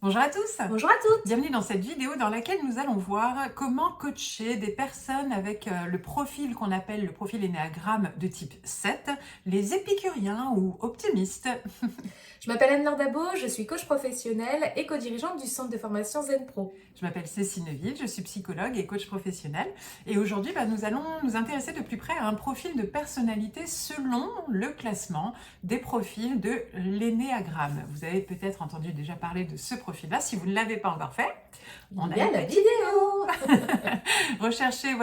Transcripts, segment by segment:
Bonjour à tous, Bonjour à toutes. bienvenue dans cette vidéo dans laquelle nous allons voir comment coacher des personnes avec le profil qu'on appelle le profil énéagramme de type 7, les épicuriens ou optimistes. Je m'appelle Anne-Laure Dabo, je suis coach professionnelle et co-dirigeante du centre de formation Zen Pro. Je m'appelle Cécile Neuville, je suis psychologue et coach professionnel. Et aujourd'hui, nous allons nous intéresser de plus près à un profil de personnalité selon le classement des profils de l'énéagramme. Vous avez peut-être entendu déjà parler de ce profil-là. Si vous ne l'avez pas encore fait, on Il y a une la petite vidéo. Recherchez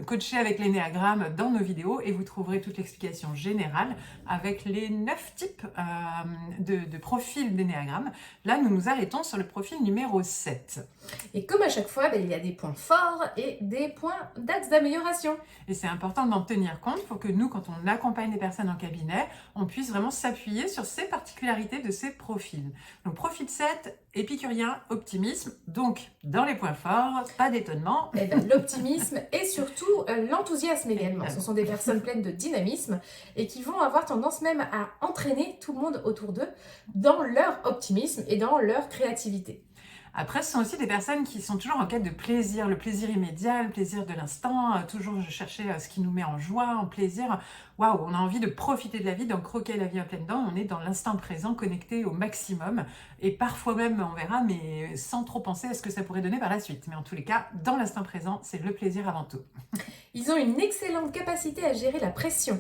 coacher avec l'énéagramme dans nos vidéos et vous trouverez toute l'explication générale avec les 9 types de profils d'énéagramme. Là, nous nous arrêtons sur le profil numéro 7. Et comme à chaque fois, il y a des points forts et des points d'axe d'amélioration. Et c'est important d'en tenir compte pour que nous, quand on accompagne des personnes en cabinet, on puisse vraiment s'appuyer sur ces particularités de ces profils. Donc profil 7, épicurien, optimisme. Donc dans les points forts, pas d'étonnement. Et l'optimisme et surtout l'enthousiasme également. Ce sont des personnes pleines de dynamisme et qui vont avoir tendance même à entraîner tout le monde autour d'eux dans leur optimisme et dans leur créativité. Après, ce sont aussi des personnes qui sont toujours en quête de plaisir, le plaisir immédiat, le plaisir de l'instant, toujours chercher ce qui nous met en joie, en plaisir. Waouh, on a envie de profiter de la vie, d'en croquer la vie en pleine dents. On est dans l'instant présent, connecté au maximum. Et parfois même, on verra, mais sans trop penser à ce que ça pourrait donner par la suite. Mais en tous les cas, dans l'instant présent, c'est le plaisir avant tout. Ils ont une excellente capacité à gérer la pression.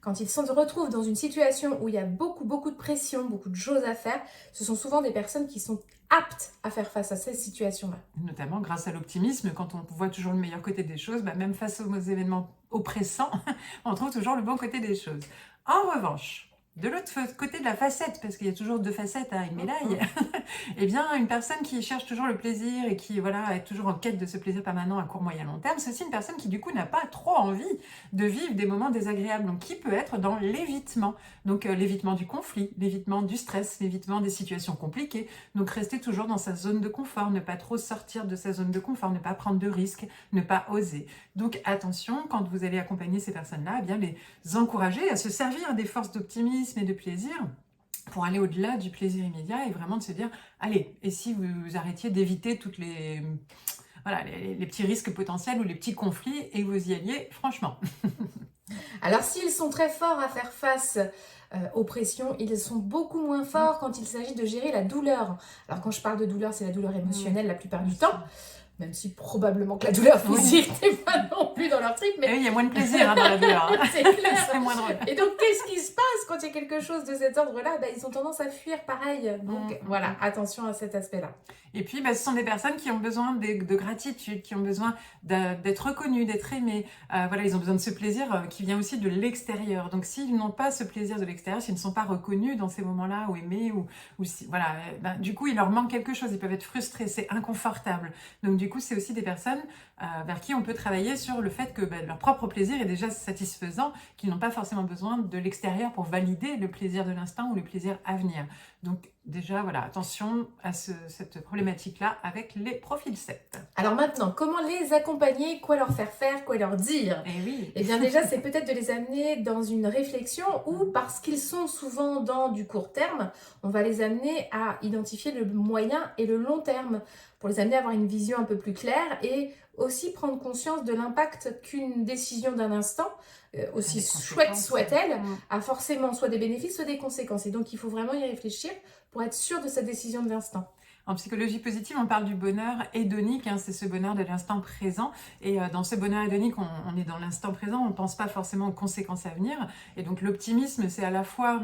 Quand ils se retrouvent dans une situation où il y a beaucoup de pression, beaucoup de choses à faire, ce sont souvent des personnes qui sont aptes à faire face à ces situations-là. Notamment grâce à l'optimisme, quand on voit toujours le meilleur côté des choses, même face aux événements oppressants, on trouve toujours le bon côté des choses. En revanche, de l'autre côté de la facette, parce qu'il y a toujours deux facettes à une médaille, eh bien, une personne qui cherche toujours le plaisir et qui est toujours en quête de ce plaisir permanent à court, moyen, long terme, c'est aussi une personne qui du coup n'a pas trop envie de vivre des moments désagréables, donc qui peut être dans l'évitement, donc l'évitement du conflit, l'évitement du stress, l'évitement des situations compliquées, donc rester toujours dans sa zone de confort, ne pas trop sortir de sa zone de confort, ne pas prendre de risques, ne pas oser. Donc attention, quand vous allez accompagner ces personnes-là, eh bien les encourager à se servir des forces d'optimisme et de plaisir pour aller au-delà du plaisir immédiat et vraiment de se dire, allez, et si vous arrêtiez d'éviter toutes les petits risques potentiels ou les petits conflits et que vous y alliez franchement. Alors s'ils sont très forts à faire face aux pressions, ils sont beaucoup moins forts quand il s'agit de gérer la douleur. Alors quand je parle de douleur, c'est la douleur émotionnelle la plupart du temps. Même si probablement que la douleur physique n'est pas non plus dans leur trip. Mais il y a moins de plaisir dans la douleur. C'est clair. C'est moins drôle. Et donc, qu'est-ce qui se passe quand il y a quelque chose de cet ordre-là? Ils ont tendance à fuir pareil. Donc, voilà, attention à cet aspect-là. Et puis, ce sont des personnes qui ont besoin de gratitude, qui ont besoin d'être reconnues, d'être aimées. Ils ont besoin de ce plaisir qui vient aussi de l'extérieur. Donc, s'ils n'ont pas ce plaisir de l'extérieur, s'ils ne sont pas reconnus dans ces moments-là, ou aimés, du coup, il leur manque quelque chose. Ils peuvent être frustrés, c'est inconfortable. Donc, du coup, c'est aussi des personnes vers qui on peut travailler sur le fait que leur propre plaisir est déjà satisfaisant, qu'ils n'ont pas forcément besoin de l'extérieur pour valider le plaisir de l'instant ou le plaisir à venir. Donc déjà, attention à cette problématique-là avec les profils 7. Alors maintenant, comment les accompagner? Quoi leur faire faire? Quoi leur dire? Eh oui. Eh bien déjà, c'est peut-être de les amener dans une réflexion ou parce qu'ils sont souvent dans du court terme, on va les amener à identifier le moyen et le long terme pour les amener à avoir une vision un peu plus claire et aussi prendre conscience de l'impact qu'une décision d'un instant, aussi chouette soit-elle, a forcément soit des bénéfices, soit des conséquences. Et donc, il faut vraiment y réfléchir pour être sûr de sa décision de l'instant. En psychologie positive, on parle du bonheur hédonique, c'est ce bonheur de l'instant présent. Et dans ce bonheur hédonique, on est dans l'instant présent, on ne pense pas forcément aux conséquences à venir. Et donc l'optimisme, c'est à la fois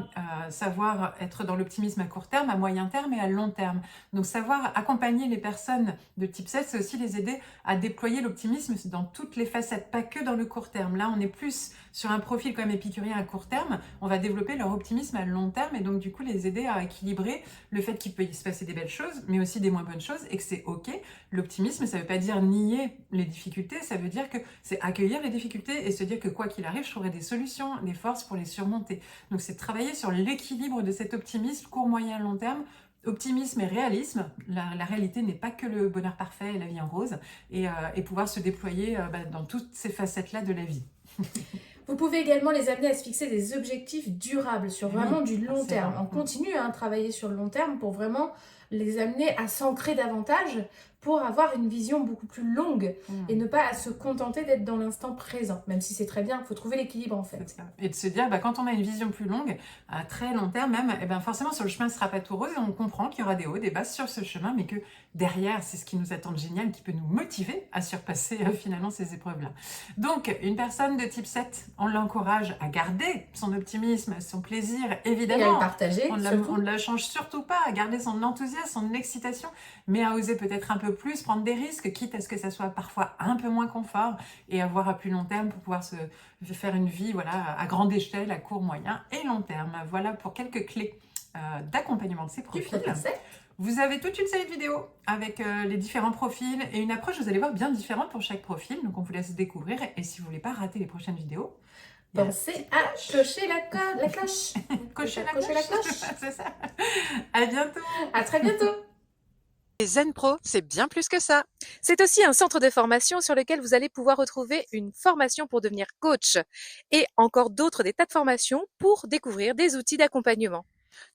savoir être dans l'optimisme à court terme, à moyen terme et à long terme. Donc savoir accompagner les personnes de type 7, c'est aussi les aider à déployer l'optimisme dans toutes les facettes, pas que dans le court terme. Là, on est plus sur un profil comme épicurien à court terme, on va développer leur optimisme à long terme et donc du coup les aider à équilibrer le fait qu'il peut y se passer des belles choses, mais aussi des moins bonnes choses et que c'est ok. L'optimisme, ça ne veut pas dire nier les difficultés, ça veut dire que c'est accueillir les difficultés et se dire que quoi qu'il arrive, je trouverai des solutions, des forces pour les surmonter. Donc c'est travailler sur l'équilibre de cet optimisme court, moyen, long terme. Optimisme et réalisme, la réalité n'est pas que le bonheur parfait et la vie en rose, et pouvoir se déployer dans toutes ces facettes-là de la vie. Vous pouvez également les amener à se fixer des objectifs durables sur vraiment du long terme. On continue à travailler sur le long terme pour vraiment les amener à s'ancrer davantage pour avoir une vision beaucoup plus longue et ne pas à se contenter d'être dans l'instant présent, même si c'est très bien, il faut trouver l'équilibre en fait. Et de se dire, quand on a une vision plus longue, à très long terme même, forcément sur le chemin ne sera pas tout rose et on comprend qu'il y aura des hauts, des bas sur ce chemin, mais que derrière, c'est ce qui nous attend de génial, qui peut nous motiver à surpasser finalement ces épreuves-là. Donc, une personne de type 7, on l'encourage à garder son optimisme, son plaisir, évidemment. Et à le partager, on ne la change surtout pas, à garder son enthousiasme, son excitation, mais à oser peut-être un peu plus, prendre des risques, quitte à ce que ça soit parfois un peu moins confort, et avoir à plus long terme pour pouvoir se faire une vie à grande échelle, à court, moyen et long terme. Voilà pour quelques clés d'accompagnement de ces profils. Vous avez toute une série de vidéos avec les différents profils et une approche, vous allez voir, bien différente pour chaque profil. Donc on vous laisse découvrir, et si vous ne voulez pas rater les prochaines vidéos, pensez à cocher la cloche. Cocher la cloche. C'est ça. À bientôt. À très bientôt. Et Zen Pro, c'est bien plus que ça. C'est aussi un centre de formation sur lequel vous allez pouvoir retrouver une formation pour devenir coach et encore d'autres des tas de formations pour découvrir des outils d'accompagnement.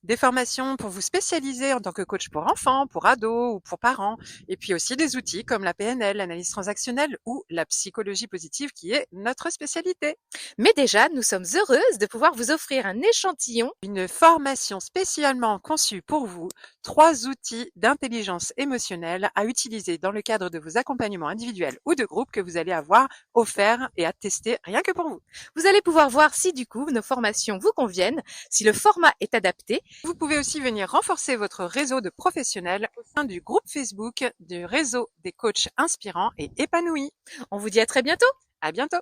Des formations pour vous spécialiser en tant que coach pour enfants, pour ados ou pour parents. Et puis aussi des outils comme la PNL, l'analyse transactionnelle ou la psychologie positive qui est notre spécialité. Mais déjà, nous sommes heureuses de pouvoir vous offrir un échantillon. Une formation spécialement conçue pour vous, 3 outils d'intelligence émotionnelle à utiliser dans le cadre de vos accompagnements individuels ou de groupe que vous allez avoir offerts et à tester rien que pour vous. Vous allez pouvoir voir si du coup nos formations vous conviennent, si le format est adapté. Vous pouvez aussi venir renforcer votre réseau de professionnels au sein du groupe Facebook du réseau des coachs inspirants et épanouis. On vous dit à très bientôt. À bientôt.